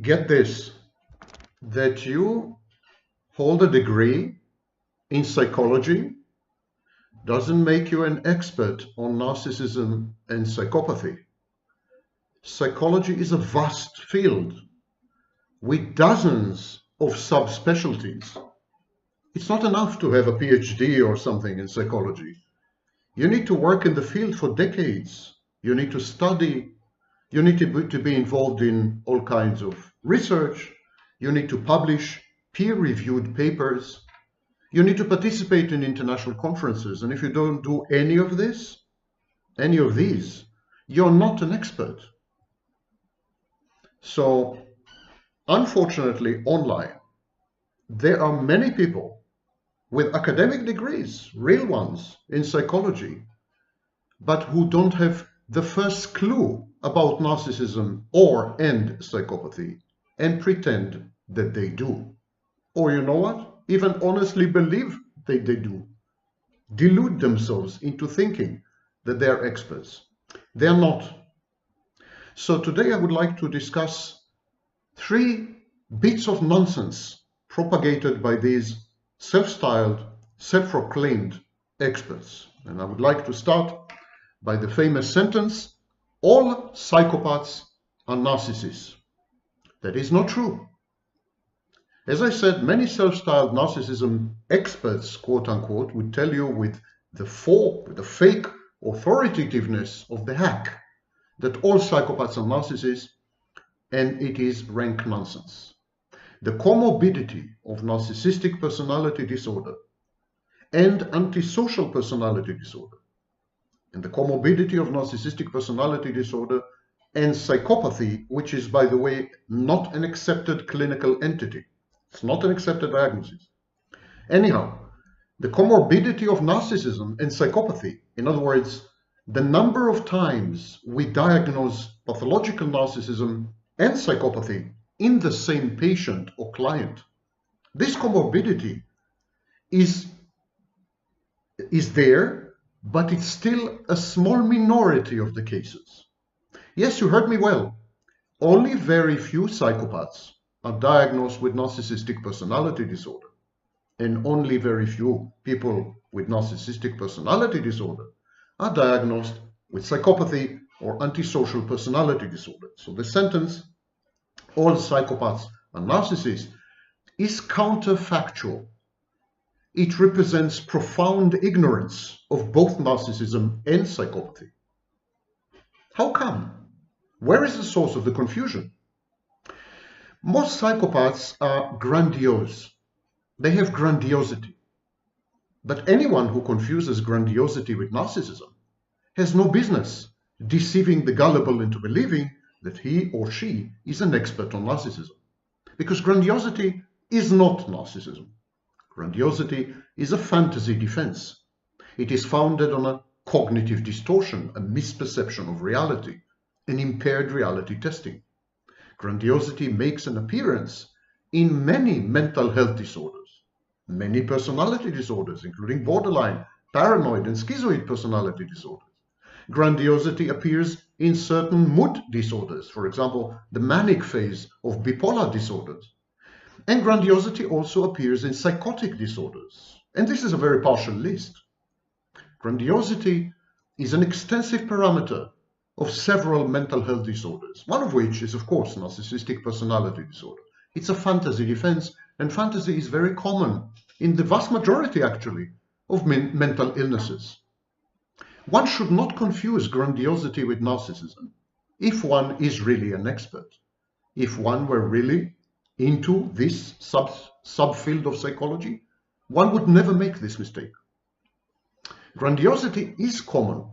Get this, that you hold a degree in psychology doesn't make you an expert on narcissism and psychopathy. Psychology is a vast field with dozens of subspecialties. It's not enough to have a PhD or something in psychology. You need to work in the field for decades. You need to study. You need to be involved in all kinds of research. You need to publish peer-reviewed papers. You need to participate in international conferences. And if you don't do any of this, any of these, you're not an expert. So, unfortunately, online, there are many people with academic degrees, real ones, in psychology, but who don't have the first clue about narcissism and psychopathy and pretend that they do. Or you know what? Even honestly believe that they do. Delude themselves into thinking that they are experts. They are not. So today I would like to discuss 3 bits of nonsense propagated by these self-styled, self-proclaimed experts. And I would like to start by the famous sentence, all psychopaths are narcissists. That is not true. As I said, many self-styled narcissism experts, quote unquote, would tell you with the fake authoritativeness of the hack that all psychopaths are narcissists, and it is rank nonsense. The comorbidity of narcissistic personality disorder and antisocial personality disorder, and the comorbidity of narcissistic personality disorder and psychopathy, which is, by the way, not an accepted clinical entity. It's not an accepted diagnosis. Anyhow, the comorbidity of narcissism and psychopathy, in other words, the number of times we diagnose pathological narcissism and psychopathy in the same patient or client, this comorbidity is there, but it's still a small minority of the cases. Yes, you heard me well. Only very few psychopaths are diagnosed with narcissistic personality disorder, and only very few people with narcissistic personality disorder are diagnosed with psychopathy or antisocial personality disorder. So the sentence, all psychopaths are narcissists, is counterfactual. It represents profound ignorance of both narcissism and psychopathy. How come? Where is the source of the confusion? Most psychopaths are grandiose. They have grandiosity. But anyone who confuses grandiosity with narcissism has no business deceiving the gullible into believing that he or she is an expert on narcissism. Because grandiosity is not narcissism. Grandiosity is a fantasy defense. It is founded on a cognitive distortion, a misperception of reality, and impaired reality testing. Grandiosity makes an appearance in many mental health disorders, many personality disorders, including borderline, paranoid, and schizoid personality disorders. Grandiosity appears in certain mood disorders, for example, the manic phase of bipolar disorders. And grandiosity also appears in psychotic disorders. And this is a very partial list. Grandiosity is an extensive parameter of several mental health disorders, one of which is, of course, narcissistic personality disorder. It's a fantasy defense, and fantasy is very common in the vast majority, actually, of mental illnesses. One should not confuse grandiosity with narcissism if one is really an expert. If one were really into this subfield of psychology, one would never make this mistake. Grandiosity is common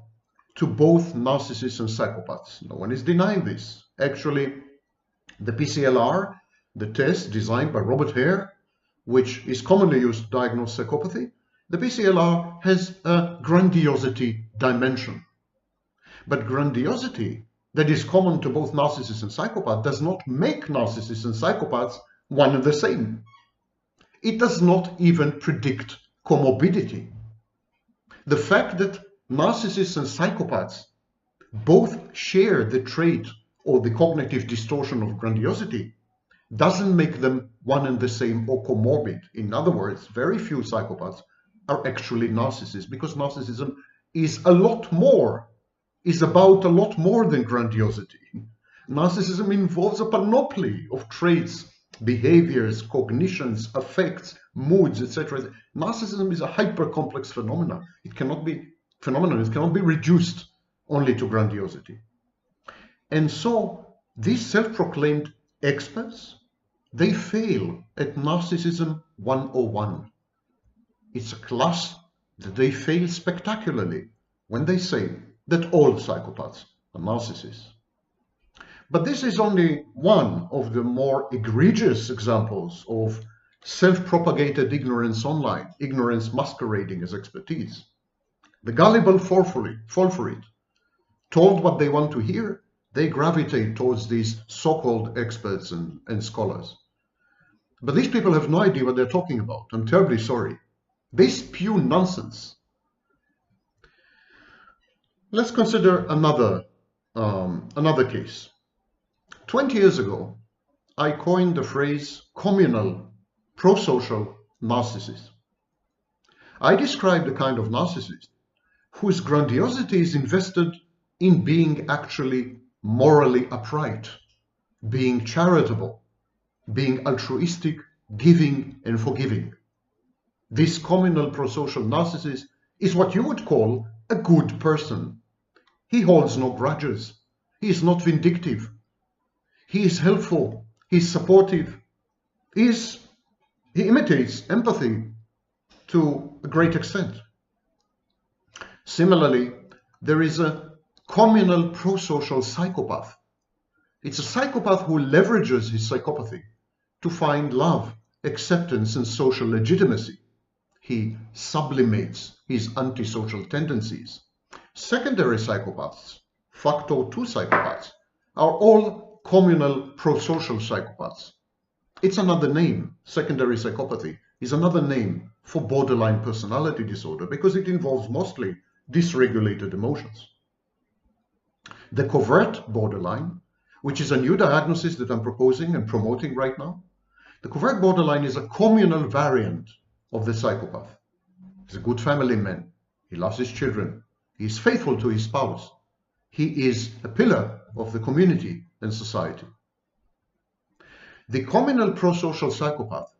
to both narcissists and psychopaths. No one is denying this. Actually, the PCLR, the test designed by Robert Hare, which is commonly used to diagnose psychopathy, the PCLR has a grandiosity dimension. But grandiosity that is common to both narcissists and psychopaths does not make narcissists and psychopaths one and the same. It does not even predict comorbidity. The fact that narcissists and psychopaths both share the trait or the cognitive distortion of grandiosity doesn't make them one and the same or comorbid. In other words, very few psychopaths are actually narcissists, because narcissism is about a lot more than grandiosity. Narcissism involves a panoply of traits, behaviors, cognitions, affects, moods, etc. Narcissism is a hyper-complex phenomenon. It cannot be reduced only to grandiosity. And so these self-proclaimed experts, they fail at Narcissism 101. It's a class that they fail spectacularly when they say that all psychopaths are narcissists. But this is only one of the more egregious examples of self-propagated ignorance online, ignorance masquerading as expertise. The gullible fall for it. Told what they want to hear, they gravitate towards these so-called experts and scholars. But these people have no idea what they're talking about. I'm terribly sorry. They spew nonsense. Let's consider another case. 20 years ago, I coined the phrase communal, pro-social narcissist. I described the kind of narcissist whose grandiosity is invested in being actually morally upright, being charitable, being altruistic, giving and forgiving. This communal pro-social narcissist is what you would call a good person. He holds no grudges. He is not vindictive. He is helpful. He is supportive. He imitates empathy to a great extent. Similarly, there is a communal pro-social psychopath. It's a psychopath who leverages his psychopathy to find love, acceptance, and social legitimacy. He sublimates his antisocial tendencies. Secondary psychopaths, factor 2 psychopaths, are all communal pro-social psychopaths. It's another name. Secondary psychopathy is another name for borderline personality disorder because it involves mostly dysregulated emotions. The covert borderline, which is a new diagnosis that I'm proposing and promoting right now, the covert borderline is a communal variant of the psychopath. He's a good family man. He loves his children. He is faithful to his spouse. He is a pillar of the community and society. The communal pro-social psychopath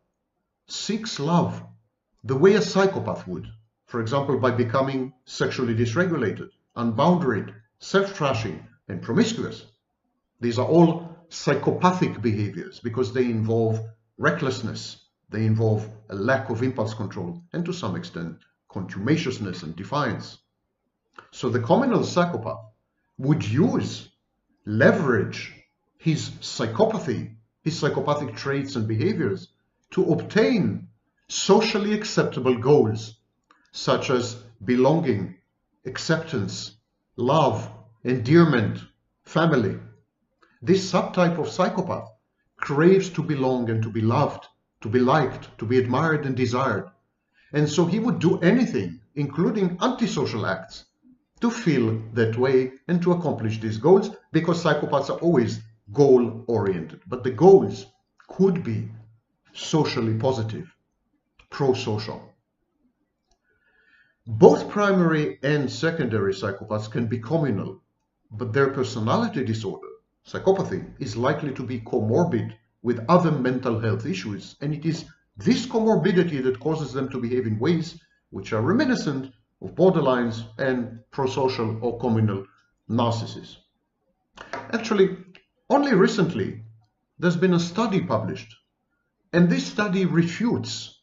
seeks love the way a psychopath would, for example, by becoming sexually dysregulated, unboundaried, self-trashing, and promiscuous. These are all psychopathic behaviors because they involve recklessness, they involve a lack of impulse control, and to some extent, contumaciousness and defiance. So the communal psychopath would leverage his psychopathy, his psychopathic traits and behaviors to obtain socially acceptable goals, such as belonging, acceptance, love, endearment, family. This subtype of psychopath craves to belong and to be loved, to be liked, to be admired and desired. And so he would do anything, including antisocial acts, to feel that way and to accomplish these goals, because psychopaths are always goal-oriented. But the goals could be socially positive, pro-social. Both primary and secondary psychopaths can be communal, but their personality disorder, psychopathy, is likely to be comorbid with other mental health issues, and it is this comorbidity that causes them to behave in ways which are reminiscent of borderlines and pro-social or communal narcissists. Actually, only recently, there's been a study published, and this study refutes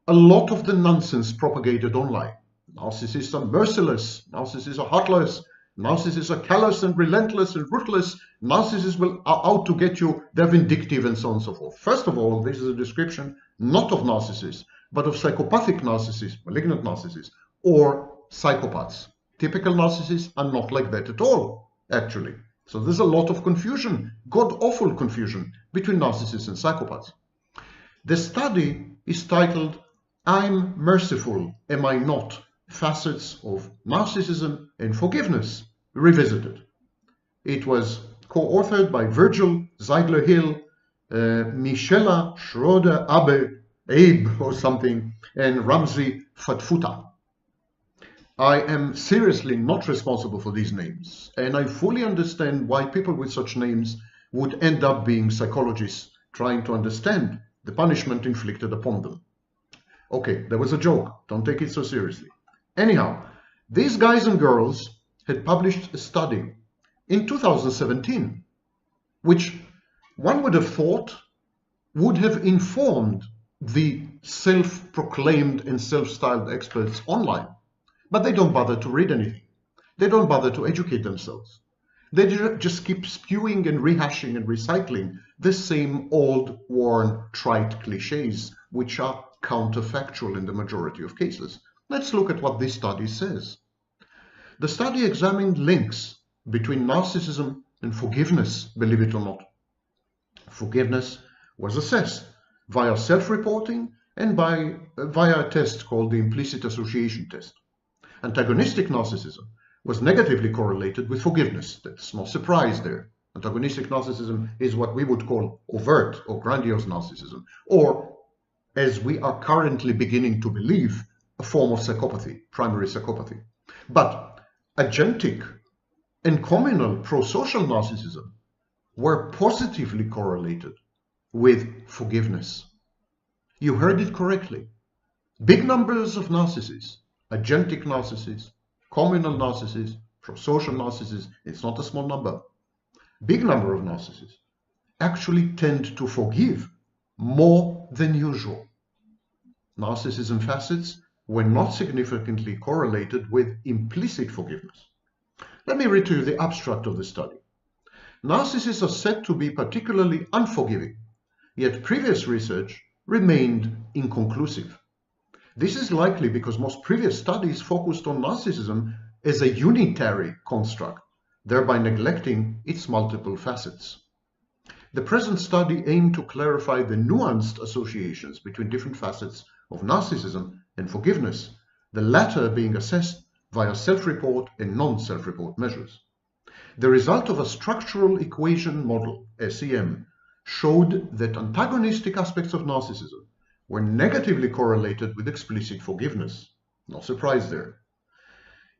a lot of the nonsense propagated online. Narcissists are merciless, narcissists are heartless, narcissists are callous and relentless and ruthless, narcissists are out to get you, they're vindictive, and so on and so forth. First of all, this is a description not of narcissists, but of psychopathic narcissists, malignant narcissists, or psychopaths. Typical narcissists are not like that at all, actually. So there's a lot of confusion, god-awful confusion, between narcissists and psychopaths. The study is titled, "I'm Merciful, Am I Not? Facets of Narcissism and Forgiveness Revisited." It was co-authored by Virgil Ziegler-Hill, Michela Schroeder-Abe or something, and Ramzi Fatfuta. I am seriously not responsible for these names, and I fully understand why people with such names would end up being psychologists trying to understand the punishment inflicted upon them. Okay, that was a joke. Don't take it so seriously. Anyhow, these guys and girls had published a study in 2017, which one would have thought would have informed the self-proclaimed and self-styled experts online. But they don't bother to read anything. They don't bother to educate themselves. They just keep spewing and rehashing and recycling the same old, worn, trite cliches, which are counterfactual in the majority of cases. Let's look at what this study says. The study examined links between narcissism and forgiveness, believe it or not. Forgiveness was assessed via self-reporting and via a test called the implicit association test. Antagonistic narcissism was negatively correlated with forgiveness. That's no surprise there. Antagonistic narcissism is what we would call overt or grandiose narcissism, or, as we are currently beginning to believe, a form of psychopathy, primary psychopathy. But agentic and communal prosocial narcissism were positively correlated with forgiveness. You heard it correctly. Big numbers of narcissists, agentic narcissists, communal narcissists, prosocial narcissists, it's not a small number. Big number of narcissists actually tend to forgive more than usual. Narcissism facets were not significantly correlated with implicit forgiveness. Let me read to you the abstract of the study. Narcissists are said to be particularly unforgiving, yet previous research remained inconclusive. This is likely because most previous studies focused on narcissism as a unitary construct, thereby neglecting its multiple facets. The present study aimed to clarify the nuanced associations between different facets of narcissism and forgiveness, the latter being assessed via self-report and non-self-report measures. The result of a structural equation model, SEM, showed that antagonistic aspects of narcissism were negatively correlated with explicit forgiveness. No surprise there.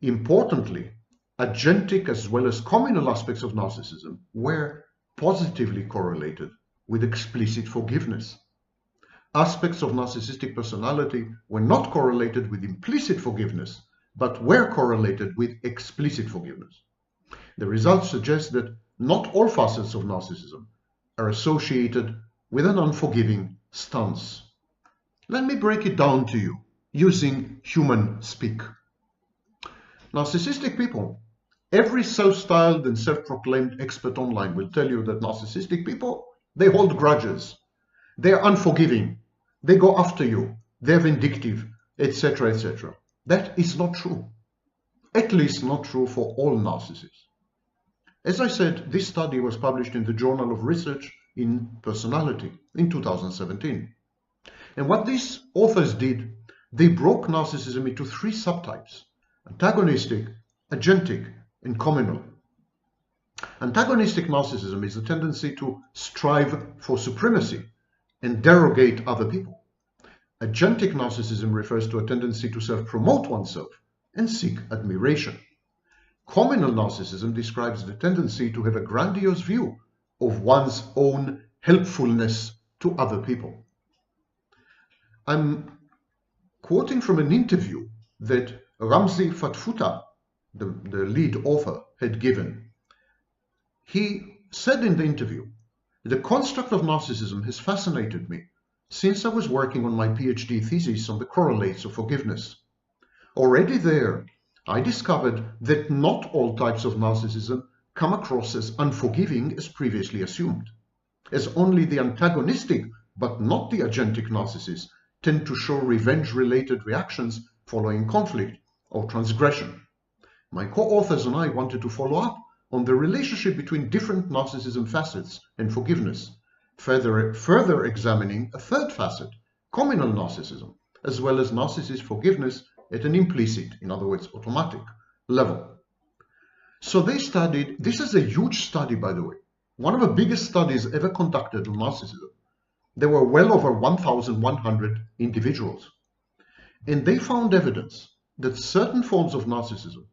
Importantly, agentic as well as communal aspects of narcissism were positively correlated with explicit forgiveness. Aspects of narcissistic personality were not correlated with implicit forgiveness, but were correlated with explicit forgiveness. The results suggest that not all facets of narcissism are associated with an unforgiving stance. Let me break it down to you using human speak. Narcissistic people, every self-styled and self-proclaimed expert online will tell you that narcissistic people, they hold grudges, they are unforgiving, they go after you, they're vindictive, etc., etc. That is not true. At least not true for all narcissists. As I said, this study was published in the Journal of Research in Personality in 2017. And what these authors did, they broke narcissism into three subtypes: antagonistic, agentic, and communal. Antagonistic narcissism is a tendency to strive for supremacy and derogate other people. Agentic narcissism refers to a tendency to self-promote oneself and seek admiration. Communal narcissism describes the tendency to have a grandiose view of one's own helpfulness to other people. I'm quoting from an interview that Ramzi Fatfuta, the lead author, had given. He said in the interview, "The construct of narcissism has fascinated me since I was working on my PhD thesis on the correlates of forgiveness. Already there, I discovered that not all types of narcissism come across as unforgiving as previously assumed, as only the antagonistic but not the agentic narcissists tend to show revenge-related reactions following conflict or transgression. My co-authors and I wanted to follow up on the relationship between different narcissism facets and forgiveness, further examining a third facet, communal narcissism, as well as narcissist forgiveness at an implicit, in other words, automatic level." So they studied, this is a huge study by the way, one of the biggest studies ever conducted on narcissism. There were well over 1,100 individuals, and they found evidence that certain forms of narcissism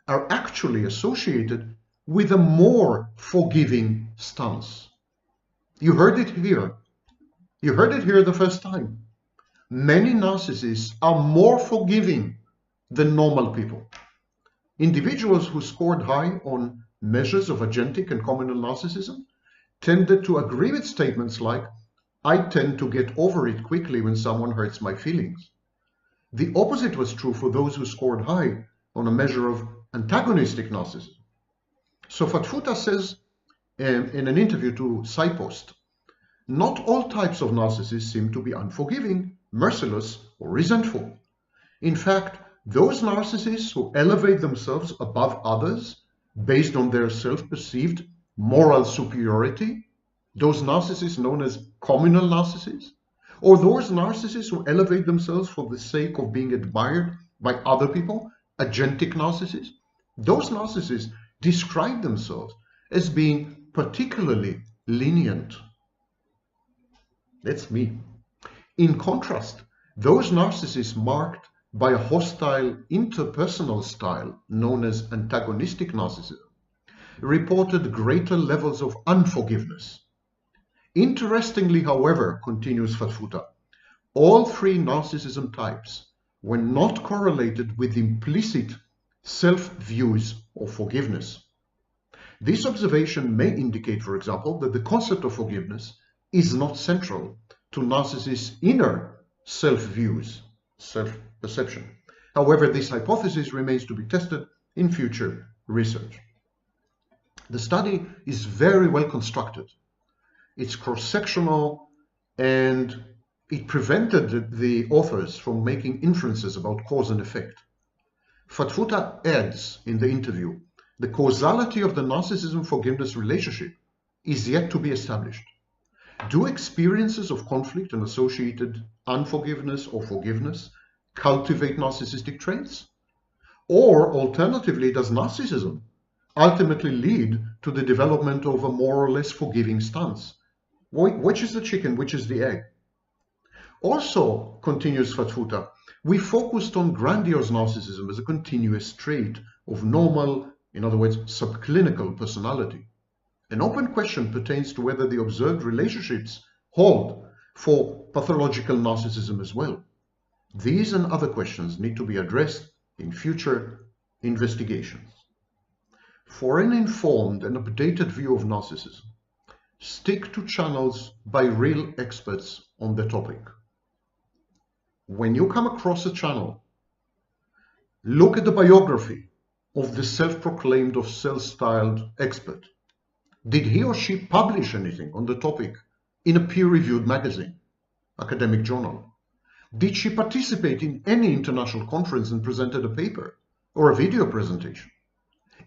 are actually associated with a more forgiving stance. You heard it here. You heard it here the first time. Many narcissists are more forgiving than normal people. Individuals who scored high on measures of agentic and communal narcissism tended to agree with statements like, "I tend to get over it quickly when someone hurts my feelings." The opposite was true for those who scored high on a measure of antagonistic narcissism. So Fatfuta says in an interview to Psychopaths, not all types of narcissists seem to be unforgiving, merciless, or resentful. In fact, those narcissists who elevate themselves above others based on their self-perceived moral superiority, those narcissists known as communal narcissists, or those narcissists who elevate themselves for the sake of being admired by other people, agentic narcissists, those narcissists describe themselves as being particularly lenient. That's me. In contrast, those narcissists marked by a hostile interpersonal style known as antagonistic narcissism reported greater levels of unforgiveness. Interestingly, however, continues Fatfuta, all three narcissism types were not correlated with implicit self-views of forgiveness. This observation may indicate, for example, that the concept of forgiveness is not central to narcissists' inner self-views, self-perception. However, this hypothesis remains to be tested in future research. The study is very well constructed. It's cross-sectional, and it prevented the authors from making inferences about cause and effect. Fatfuta adds in the interview, the causality of the narcissism-forgiveness relationship is yet to be established. Do experiences of conflict and associated unforgiveness or forgiveness cultivate narcissistic traits? Or alternatively, does narcissism ultimately lead to the development of a more or less forgiving stance? Which is the chicken, which is the egg? Also, continues Fatfuta, we focused on grandiose narcissism as a continuous trait of normal, in other words, subclinical personality. An open question pertains to whether the observed relationships hold for pathological narcissism as well. These and other questions need to be addressed in future investigations. For an informed and updated view of narcissism, stick to channels by real experts on the topic. When you come across a channel, look at the biography of the self-proclaimed or self-styled expert. Did he or she publish anything on the topic in a peer-reviewed magazine, academic journal? Did she participate in any international conference and presented a paper or a video presentation?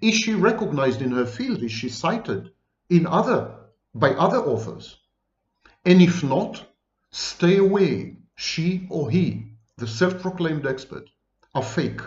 Is she recognized in her field? Is she cited by other authors? And if not, stay away. She or he, the self-proclaimed expert, are fake.